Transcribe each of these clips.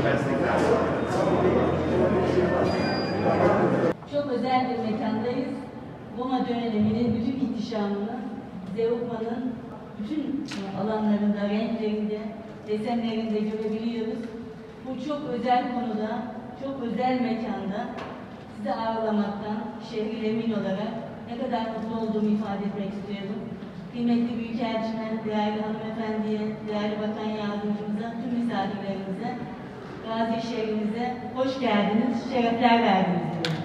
meslekler var. Çok özel bir mekandayız. Roma döneminin bütün ihtişamını Zeugma'nın bütün alanlarında, renklerinde, desenlerinde görebiliyoruz. Bu çok özel konuda, çok özel mekanda sizi ağırlamaktan şehri emin olarak ne kadar mutlu olduğumu ifade etmek istiyorum. Kıymetli Büyükelçime, değerli hanımefendiye, değerli bakan yardımcımıza, tüm misafirlerimize, Gazi şehrimize hoş geldiniz, şerefler verdiniz diyorum.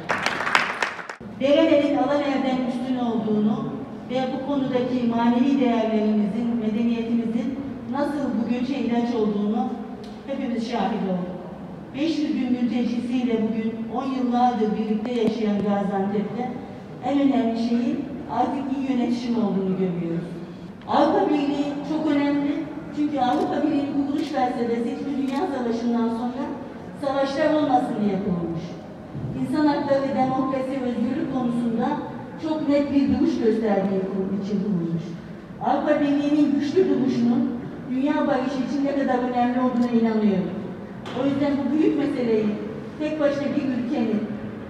Derelerin Alaner'den üstün olduğunu ve bu konudaki manevi değerlerimizin, medeniyetimizin nasıl bu göçe ilaç olduğunu hepimiz şahit olduk. 500 bin mültecisiyle bugün 10 yıllardır birlikte yaşayan Gaziantep'te en önemli şeyin artık iyi yönetişim olduğunu görüyoruz. Avrupa Birliği çok önemli çünkü Avrupa Birliği kuruluş felsefesi İkinci Dünya Savaşı'ndan sonra savaşlar olmasın diye kurulmuş. İnsan hakları, demokrasi, özgürlük konusunda çok net bir duruş gösterdiği için kurulmuş. Avrupa Birliği'nin güçlü duruşunun dünya barışı için ne kadar önemli olduğuna inanıyorum. O yüzden bu büyük meseleyi tek başına bir ülkenin,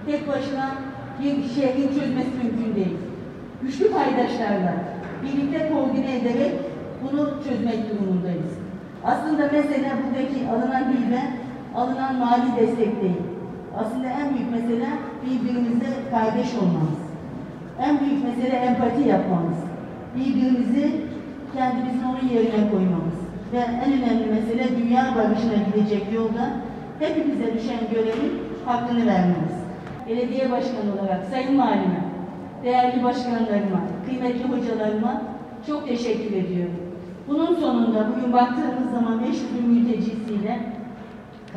tek başına bir şehrin çözmesi mümkün değil. Güçlü paydaşlarla birlikte koordine ederek bunu çözmek durumundayız. Aslında mesele buradaki alınan hibe, alınan mali destek değil. Aslında en büyük mesele birbirimizle kardeş olmamız. En büyük mesele empati yapmamız. Birbirimizi kendimizin onun yerine koymamız. Ve en önemli mesele dünya barışına gidecek yolda hepimize düşen görevin hakkını vermemiz. Belediye başkanı olarak Sayın Valime, değerli başkanlarıma, kıymetli hocalarıma çok teşekkür ediyorum. Bunun sonunda bugün baktığımız zaman 500 bin mültecisiyle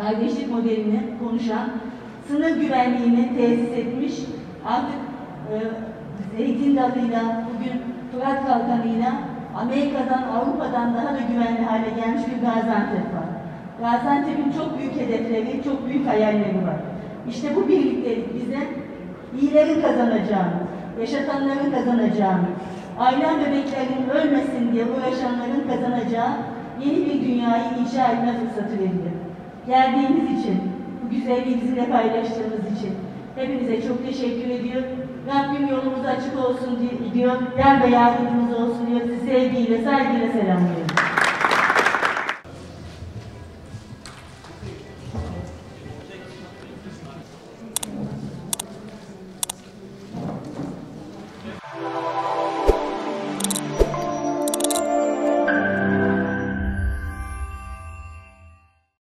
kardeşlik modelini konuşan, sınır güvenliğini tesis etmiş, artık Zeytin Dalı'yla, bugün Fırat Kalkanı'yla Amerika'dan, Avrupa'dan daha da güvenli hale gelmiş bir Gaziantep var. Gaziantep'in çok büyük hedefleri, çok büyük hayalleri var. İşte bu birliktelik bize iyilerin kazanacağını, yaşatanların kazanacağını, ailen bebeklerinin ölmesin diye uğraşanların kazanacağı yeni bir dünyayı inşa etme fırsatı veriyor. Geldiğiniz için, bu güzelliği bizimle paylaştığınız için hepinize çok teşekkür ediyorum. Rabbim yolumuz açık olsun diyor, yar ve yardımcımız olsun diyor. Sizi sevgiyle, saygıyla selamlıyorum.